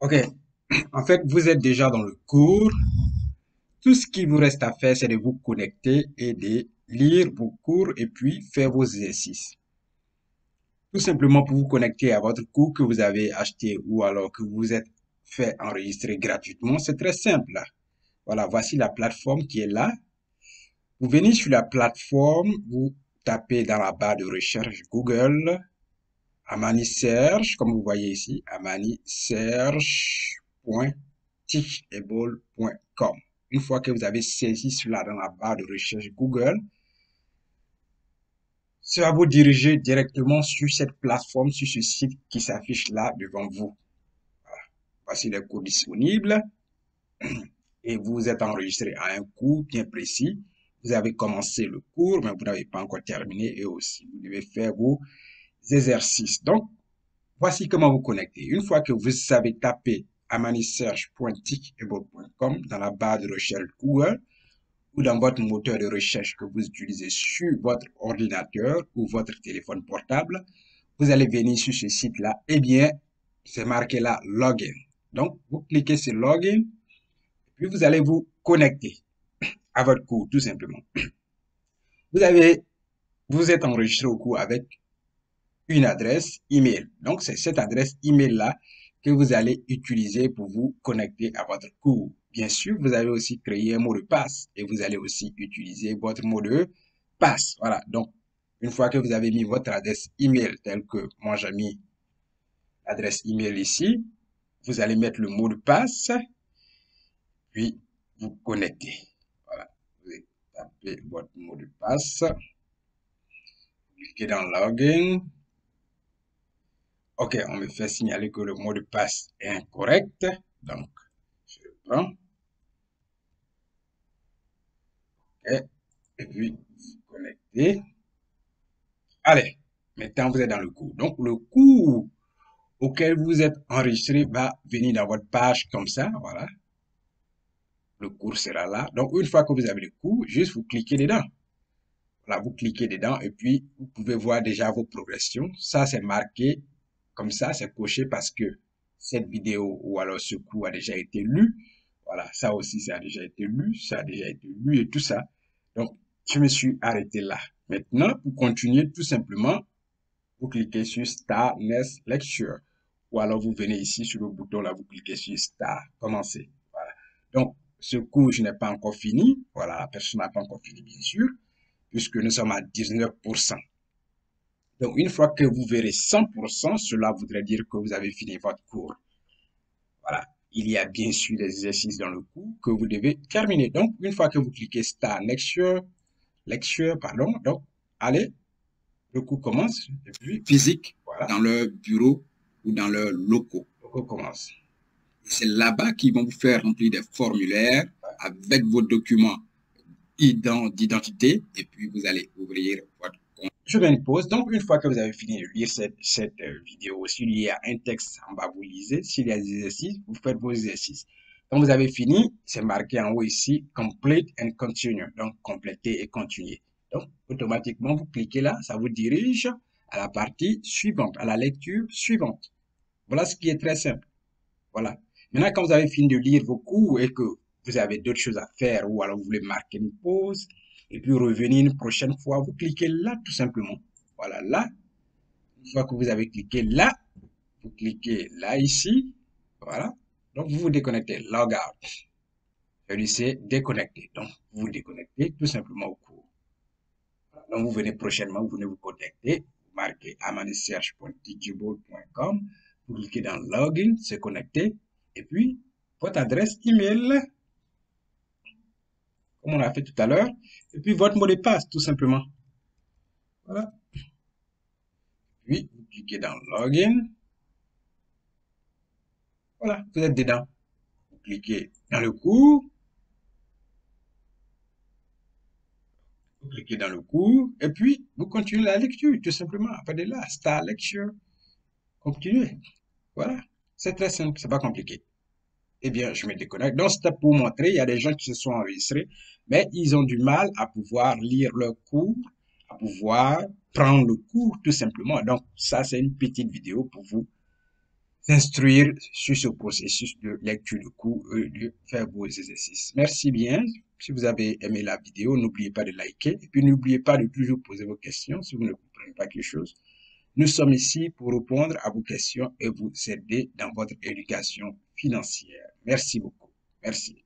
Ok, en fait, vous êtes déjà dans le cours. Tout ce qu'il vous reste à faire, c'est de vous connecter et de lire vos cours et puis faire vos exercices. Tout simplement pour vous connecter à votre cours que vous avez acheté ou alors que vous êtes fait enregistrer gratuitement, c'est très simple. Voilà, voici la plateforme qui est là. Vous venez sur la plateforme, vous tapez dans la barre de recherche Google, Amani Search, comme vous voyez ici, amanisearch.teachable.com. Une fois que vous avez saisi cela dans la barre de recherche Google, ça va vous diriger directement sur cette plateforme, sur ce site qui s'affiche là devant vous. Voilà. Voici les cours disponibles et vous êtes enregistré à un cours bien précis. Vous avez commencé le cours, mais vous n'avez pas encore terminé et aussi vous devez faire vos exercices. Donc, voici comment vous connecter. Une fois que vous savez taper amanisearch.teachable.com dans la barre de recherche Google ou dans votre moteur de recherche que vous utilisez sur votre ordinateur ou votre téléphone portable, vous allez venir sur ce site-là. Eh bien, c'est marqué là Login. Donc, vous cliquez sur Login, puis vous allez vous connecter à votre cours, tout simplement. Vous êtes enregistré au cours avec une adresse email. Donc, c'est cette adresse email-là que vous allez utiliser pour vous connecter à votre cours. Bien sûr, vous avez aussi créé un mot de passe et vous allez aussi utiliser votre mot de passe. Voilà. Donc, une fois que vous avez mis votre adresse email telle que moi j'ai mis l'adresse email ici, vous allez mettre le mot de passe, puis vous connectez. Voilà. Vous allez taper votre mot de passe, cliquez dans Login. Ok, on me fait signaler que le mot de passe est incorrect. Donc, je le prends. Ok, et puis, vous connectez. Allez, maintenant vous êtes dans le cours. Donc, le cours auquel vous êtes enregistré va venir dans votre page comme ça. Voilà, le cours sera là. Donc, une fois que vous avez le cours, juste vous cliquez dedans. Voilà, vous cliquez dedans et puis vous pouvez voir déjà vos progressions. Ça, c'est marqué comme ça, c'est coché parce que cette vidéo ou alors ce cours a déjà été lu. Voilà, ça aussi, ça a déjà été lu, ça a déjà été lu et tout ça. Donc, je me suis arrêté là. Maintenant, pour continuer, tout simplement, vous cliquez sur Start Next Lecture. Ou alors, vous venez ici sur le bouton là, vous cliquez sur Start, commencer. Voilà. Donc, ce cours, je n'ai pas encore fini. Voilà, la personne n'a pas encore fini, bien sûr, puisque nous sommes à 19%. Donc, une fois que vous verrez 100%, cela voudrait dire que vous avez fini votre cours. Voilà. Il y a bien sûr des exercices dans le cours que vous devez terminer. Donc, une fois que vous cliquez Start Lecture, pardon, donc, allez, le cours commence, et puis, physique voilà, dans leur bureau ou dans leurs locaux. le cours commence. C'est là-bas qu'ils vont vous faire remplir des formulaires avec vos documents d'identité et puis vous allez ouvrir votre compte. Je mets une pause. Donc, une fois que vous avez fini de lire cette vidéo, s'il y a un texte en bas, vous lisez. S'il y a des exercices, vous faites vos exercices. Quand vous avez fini, c'est marqué en haut ici, Complete and Continue. Donc, compléter et continuer. Donc, automatiquement, vous cliquez là, ça vous dirige à la partie suivante, à la lecture suivante. Voilà ce qui est très simple. Voilà. Maintenant, quand vous avez fini de lire vos cours et que vous avez d'autres choses à faire ou alors vous voulez marquer une pause et puis revenir une prochaine fois, vous cliquez là tout simplement. Voilà, là. Une fois que vous avez cliqué là, vous cliquez là ici. Voilà. Donc, vous vous déconnectez. Log out. Celui c'est déconnecter. Donc, vous vous déconnectez tout simplement au cours. Voilà. Donc, vous venez prochainement, vous venez vous connecter. Vous marquez amanisearch.teachable.com. Vous cliquez dans Login, se connecter. Et puis, votre adresse email, comme on a fait tout à l'heure. Et puis, votre mot de passe, tout simplement. Voilà. Puis, vous cliquez dans Login. Voilà, vous êtes dedans. Vous cliquez dans le cours. Vous cliquez dans le cours. Et puis, vous continuez la lecture, tout simplement. Après de là, Start Lecture. Continuez. Voilà. C'est très simple, c'est pas compliqué. Eh bien, je me déconnecte. Donc, c'était pour montrer, il y a des gens qui se sont enregistrés, mais ils ont du mal à pouvoir lire leur cours, à pouvoir prendre le cours, tout simplement. Donc, ça, c'est une petite vidéo pour vous s'instruire sur ce processus de lecture de cours et de faire vos exercices. Merci bien. Si vous avez aimé la vidéo, n'oubliez pas de liker et puis n'oubliez pas de toujours poser vos questions si vous ne comprenez pas quelque chose. Nous sommes ici pour répondre à vos questions et vous aider dans votre éducation financière. Merci beaucoup. Merci.